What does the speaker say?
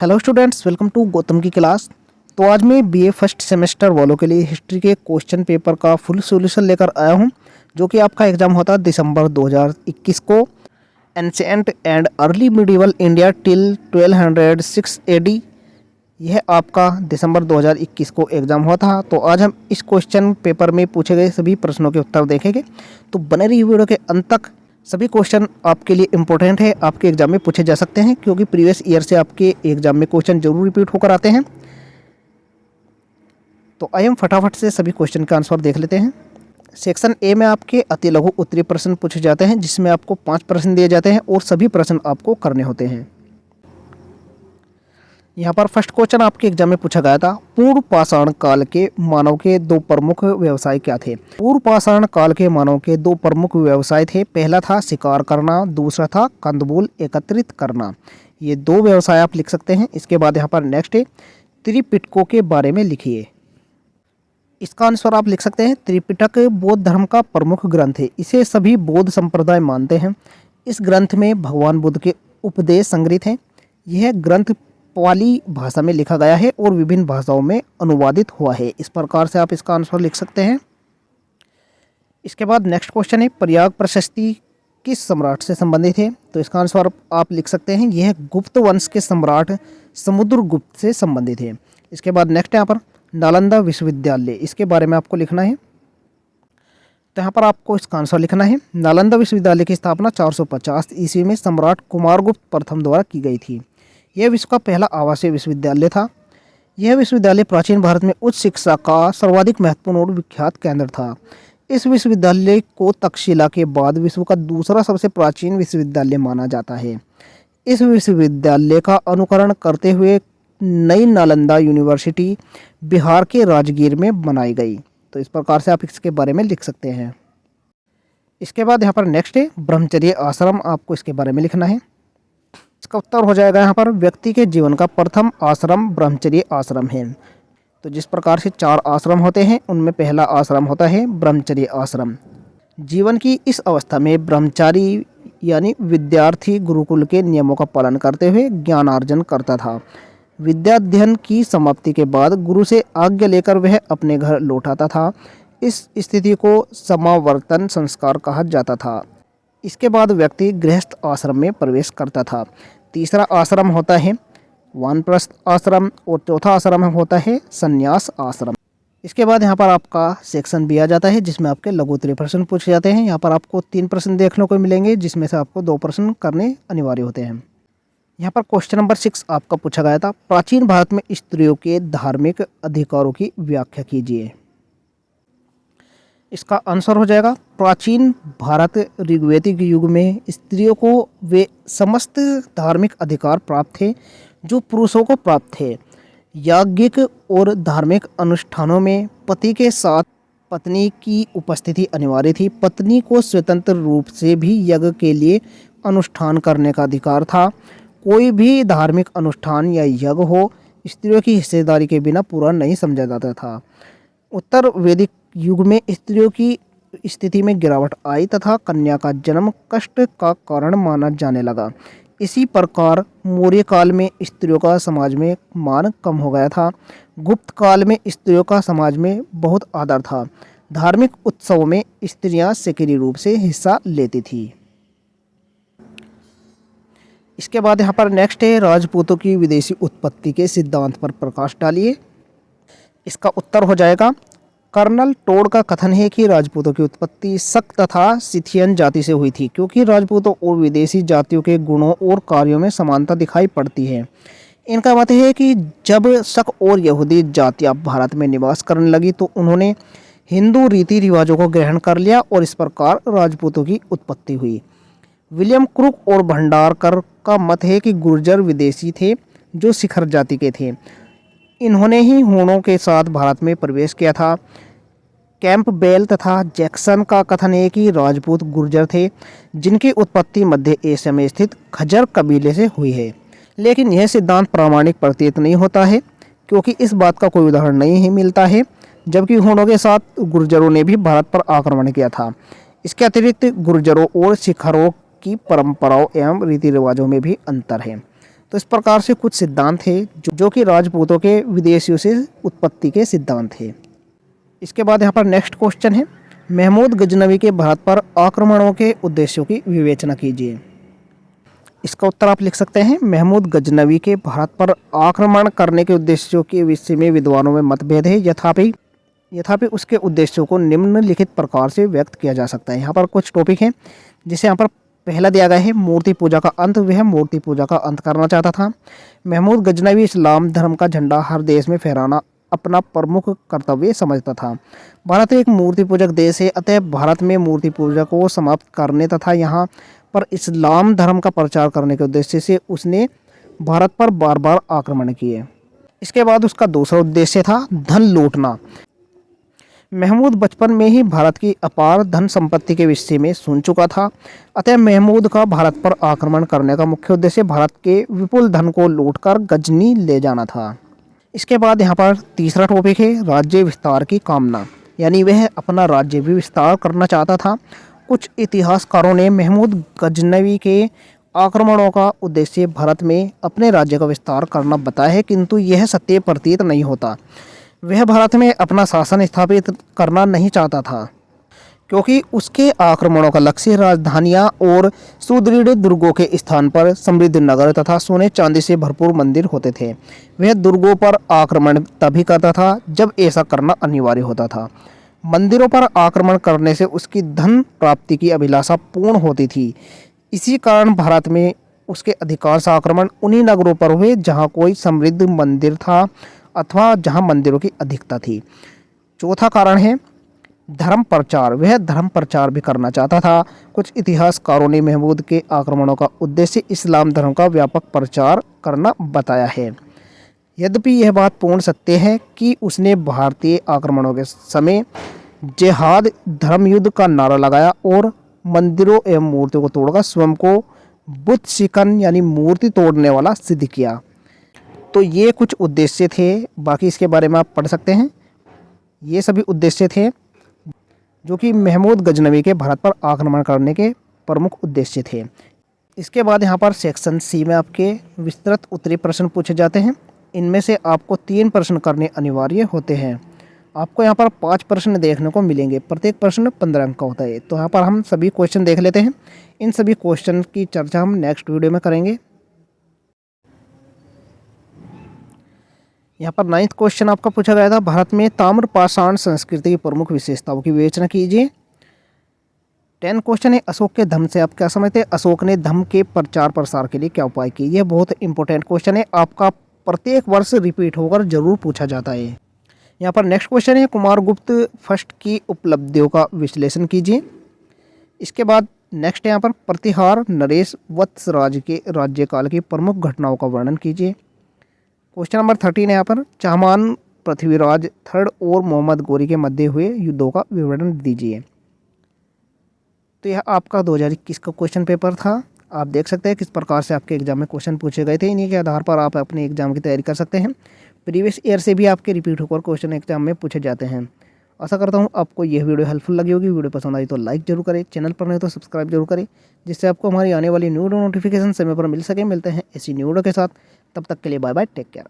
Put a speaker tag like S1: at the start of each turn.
S1: Hello students, welcome to Gautam की class. तो आज मैं बीए फर्स्ट सेमेस्टर वालों के लिए हिस्ट्री के क्वेश्चन पेपर का फुल सॉल्यूशन लेकर आया हूं, जो कि आपका एग्जाम होता है दिसंबर 2021 को। Ancient and early medieval India till 1206 AD, यह आपका दिसंबर 2021 को एग्जाम हुआ था। तो आज हम इस क्वेश्चन पेपर में पूछे गए सभी प्रश्नों के उत्तर देखेंगे। तो बने रहिए वीडियो के अंत तक। सभी क्वेश्चन आपके लिए इंपॉर्टेंट है, आपके एग्जाम में पूछे जा सकते हैं, क्योंकि प्रीवियस ईयर से आपके एग्जाम में क्वेश्चन जरूर रिपीट होकर आते हैं। तो आइए हम फटाफट से सभी क्वेश्चन का आंसर देख लेते हैं। सेक्शन ए में आपके अति लघु उत्तरीय प्रश्न पूछे जाते हैं, जिसमें आपको 5 प्रश्न दिए जाते हैं और सभी प्रश्न आपको करने होते हैं। यहाँ पर फर्स्ट क्वेश्चन आपके एग्जाम में पूछा गया था, पूर्व पाषाण काल के मानव के 2 प्रमुख व्यवसाय क्या थे। पूर्व पाषाण काल के मानव के 2 प्रमुख व्यवसाय थे। पहला था शिकार करना, दूसरा था कंदमूल एकत्रित करना। ये 2 व्यवसाय आप लिख सकते हैं। इसके बाद यहाँ पर नेक्स्ट है, त्रिपिटकों के बारे में लिखिए। इसका आंसर आप लिख सकते हैं, त्रिपिटक बौद्ध धर्म का प्रमुख ग्रंथ है। इसे सभी बौद्ध संप्रदाय मानते हैं। इस ग्रंथ में भगवान बुद्ध के उपदेश संग्रहित हैं। यह ग्रंथ पाली भाषा में लिखा गया है और विभिन्न भाषाओं में अनुवादित हुआ है। इस प्रकार से आप इसका आंसर लिख सकते हैं। इसके बाद नेक्स्ट क्वेश्चन है, प्रयाग प्रशस्ति किस सम्राट से संबंधित है। तो इसका आंसर आप लिख सकते हैं, यह गुप्त वंश के सम्राट समुद्रगुप्त से संबंधित है। इसके बाद नेक्स्ट यहाँ पर नालंदा विश्वविद्यालय, इसके बारे में आपको लिखना है। तो यहाँ पर आपको इसका आंसर लिखना है, नालंदा विश्वविद्यालय की स्थापना 450 ईस्वी में सम्राट कुमारगुप्त प्रथम द्वारा की गई थी। यह विश्व का पहला आवासीय विश्वविद्यालय था। यह विश्वविद्यालय प्राचीन भारत में उच्च शिक्षा का सर्वाधिक महत्वपूर्ण और विख्यात केंद्र था। इस विश्वविद्यालय को तक्षशिला के बाद विश्व का दूसरा सबसे प्राचीन विश्वविद्यालय माना जाता है। इस विश्वविद्यालय का अनुकरण करते हुए नई नालंदा यूनिवर्सिटी बिहार के राजगीर में बनाई गई। तो इस प्रकार से आप इसके बारे में लिख सकते हैं। इसके बाद यहाँ पर नेक्स्ट है, ब्रह्मचर्य आश्रम, आपको इसके बारे में लिखना है। इसका उत्तर हो जाएगा यहाँ पर, व्यक्ति के जीवन का प्रथम आश्रम ब्रह्मचर्य आश्रम है। तो जिस प्रकार से 4 आश्रम होते हैं, उनमें पहला आश्रम होता है ब्रह्मचर्य आश्रम। जीवन की इस अवस्था में ब्रह्मचारी यानी विद्यार्थी गुरुकुल के नियमों का पालन करते हुए ज्ञानार्जन करता था। विद्याध्ययन की समाप्ति के बाद गुरु से आज्ञा लेकर वह अपने घर लौट आता था। इस स्थिति को समावर्तन संस्कार कहा जाता था। इसके बाद व्यक्ति गृहस्थ आश्रम में प्रवेश करता था। तीसरा आश्रम होता है वानप्रस्थ आश्रम और चौथा आश्रम होता है संन्यास आश्रम। इसके बाद यहाँ पर आपका सेक्शन बी आ जाता है, जिसमें आपके लघु उत्तरीय प्रश्न पूछे जाते हैं। यहाँ पर आपको 3 प्रश्न देखने को मिलेंगे, जिसमें से आपको 2 प्रश्न करने अनिवार्य होते हैं। यहाँ पर क्वेश्चन नंबर 6 आपका पूछा गया था, प्राचीन भारत में स्त्रियों के धार्मिक अधिकारों की व्याख्या कीजिए। इसका आंसर हो जाएगा, प्राचीन भारत ऋग्वैदिक युग में स्त्रियों को वे समस्त धार्मिक अधिकार प्राप्त थे जो पुरुषों को प्राप्त थे। याज्ञिक और धार्मिक अनुष्ठानों में पति के साथ पत्नी की उपस्थिति अनिवार्य थी। पत्नी को स्वतंत्र रूप से भी यज्ञ के लिए अनुष्ठान करने का अधिकार था। कोई भी धार्मिक अनुष्ठान या यज्ञ हो, स्त्रियों की हिस्सेदारी के बिना पूरा नहीं समझा जाता था। उत्तर वैदिक युग में स्त्रियों की स्थिति में गिरावट आई तथा कन्या का जन्म कष्ट का कारण माना जाने लगा। इसी प्रकार मौर्य काल में स्त्रियों का समाज में मान कम हो गया था। गुप्त काल में स्त्रियों का समाज में बहुत आदर था। धार्मिक उत्सवों में स्त्रियां सक्रिय रूप से हिस्सा लेती थी। इसके बाद यहाँ पर नेक्स्ट है, राजपूतों की विदेशी उत्पत्ति के सिद्धांत पर प्रकाश डालिए। इसका उत्तर हो जाएगा, कर्नल टोड का कथन है कि राजपूतों की उत्पत्ति शक तथा सिथियन जाति से हुई थी, क्योंकि राजपूतों और विदेशी जातियों के गुणों और कार्यों में समानता दिखाई पड़ती है। इनका मत है कि जब शक और यहूदी जातियां भारत में निवास करने लगी तो उन्होंने हिंदू रीति रिवाजों को ग्रहण कर लिया और इस प्रकार राजपूतों की उत्पत्ति हुई। विलियम क्रुक और भंडारकर का मत है कि गुर्जर विदेशी थे जो शिखर जाति के थे। इन्होंने ही हूणों के साथ भारत में प्रवेश किया था। कैंपबेल तथा जैक्सन का कथन है कि राजपूत गुर्जर थे जिनकी उत्पत्ति मध्य एशिया में स्थित खजर कबीले से हुई है। लेकिन यह सिद्धांत प्रामाणिक प्रतीत नहीं होता है, क्योंकि इस बात का कोई उदाहरण नहीं मिलता है, जबकि हूणों के साथ गुर्जरों ने भी भारत पर आक्रमण किया था। इसके अतिरिक्त गुर्जरों और शिखरों की परंपराओं एवं रीति रिवाजों में भी अंतर है। तो इस प्रकार से कुछ सिद्धांत थे जो कि राजपूतों के विदेशियों से उत्पत्ति के सिद्धांत थे। इसके बाद यहाँ पर नेक्स्ट क्वेश्चन है, महमूद गजनवी के भारत पर आक्रमणों के उद्देश्यों की विवेचना कीजिए। इसका उत्तर आप लिख सकते हैं, महमूद गजनवी के भारत पर आक्रमण करने के उद्देश्यों के विषय में विद्वानों में मतभेद है, यथापि उसके उद्देश्यों को निम्नलिखित प्रकार से व्यक्त किया जा सकता है। यहाँ पर कुछ टॉपिक हैं जिसे यहाँ पर पहला दिया गया है, मूर्ति पूजा का अंत। वह मूर्ति पूजा का अंत करना चाहता था। महमूद गजनवी इस्लाम धर्म का झंडा हर देश में फहराना अपना प्रमुख कर्तव्य समझता था। भारत एक मूर्ति पूजक देश है, अतः भारत में मूर्ति पूजा को समाप्त करने तथा यहाँ पर इस्लाम धर्म का प्रचार करने के उद्देश्य से उसने भारत पर बार बार आक्रमण किए। इसके बाद उसका दूसरा उद्देश्य था धन लूटना। महमूद बचपन में ही भारत की अपार धन संपत्ति के विषय में सुन चुका था, अतः महमूद का भारत पर आक्रमण करने का मुख्य उद्देश्य भारत के विपुल धन को लूटकर गजनी ले जाना था। इसके बाद यहाँ पर तीसरा टॉपिक है, राज्य विस्तार की कामना, यानी वह अपना राज्य भी विस्तार करना चाहता था। कुछ इतिहासकारों ने महमूद गजनवी के आक्रमणों का उद्देश्य भारत में अपने राज्य का विस्तार करना बताया है, किंतु यह सत्य प्रतीत नहीं होता। वह भारत में अपना शासन स्थापित करना नहीं चाहता था, क्योंकि उसके आक्रमणों का लक्ष्य राजधानियां और सुदृढ़ दुर्गों के स्थान पर समृद्ध नगर तथा सोने चांदी से भरपूर मंदिर होते थे। वह दुर्गों पर आक्रमण तभी करता था जब ऐसा करना अनिवार्य होता था। मंदिरों पर आक्रमण करने से उसकी धन प्राप्ति की अभिलाषा पूर्ण होती थी। इसी कारण भारत में उसके अधिकांश आक्रमण उन्हीं नगरों पर हुए जहाँ कोई समृद्ध मंदिर था अथवा जहाँ मंदिरों की अधिकता थी। चौथा कारण है धर्म प्रचार। वह धर्म प्रचार भी करना चाहता था। कुछ इतिहासकारों ने महमूद के आक्रमणों का उद्देश्य इस्लाम धर्म का व्यापक प्रचार करना बताया है। यद्यपि यह बात पूर्ण सत्य है कि उसने भारतीय आक्रमणों के समय जिहाद धर्म युद्ध का नारा लगाया और मंदिरों एवं मूर्तियों को तोड़कर स्वयं को बुत शिकन यानी मूर्ति तोड़ने वाला सिद्ध किया। तो ये कुछ उद्देश्य थे, बाकी इसके बारे में आप पढ़ सकते हैं। ये सभी उद्देश्य थे जो कि महमूद गजनवी के भारत पर आक्रमण करने के प्रमुख उद्देश्य थे। इसके बाद यहाँ पर सेक्शन सी में आपके विस्तृत उत्तरी प्रश्न पूछे जाते हैं। इनमें से आपको 3 प्रश्न करने अनिवार्य होते हैं। आपको यहाँ पर 5 प्रश्न देखने को मिलेंगे, प्रत्येक प्रश्न 15 अंक का होता है। तो यहाँ पर हम सभी क्वेश्चन देख लेते हैं। इन सभी क्वेश्चन की चर्चा हम नेक्स्ट वीडियो में करेंगे। यहाँ पर 9th क्वेश्चन आपका पूछा गया था, भारत में ताम्रपाषाण संस्कृति की प्रमुख विशेषताओं की विवेचना कीजिए। 10 क्वेश्चन है, अशोक के धम्म से आप क्या समझते हैं? अशोक ने धम्म के प्रचार प्रसार के लिए क्या उपाय किए? यह बहुत इंपॉर्टेंट क्वेश्चन है, आपका प्रत्येक वर्ष रिपीट होकर जरूर पूछा जाता है। यहाँ पर नेक्स्ट क्वेश्चन है, कुमारगुप्त फर्स्ट की उपलब्धियों का विश्लेषण कीजिए। इसके बाद नेक्स्ट यहाँ पर प्रतिहार नरेश वत्सराज के राज्यकाल की प्रमुख घटनाओं का वर्णन कीजिए। क्वेश्चन नंबर 13 है यहाँ पर, चाहमान पृथ्वीराज III और मोहम्मद गोरी के मध्य हुए युद्धों का विवरण दीजिए। तो यह आपका 2021 का क्वेश्चन पेपर था। आप देख सकते हैं किस प्रकार से आपके एग्जाम में क्वेश्चन पूछे गए थे। इन्हीं के आधार पर आप अपने एग्जाम की तैयारी कर सकते हैं। प्रीवियस ईयर से भी आपके रिपीट होकर क्वेश्चन एग्जाम में पूछे जाते हैं। आशा करता हूँ आपको यह वीडियो हेल्पफुल लगी होगी। वीडियो पसंद आई तो लाइक जरूर करें, चैनल पर नहीं तो सब्सक्राइब जरूर करें, जिससे आपको हमारी आने वाली न्यू नोटिफिकेशन समय पर मिल सके। मिलते हैं ऐसी न्यू वीडियो के साथ, तब तक के लिए बाय बाय, टेक केयर।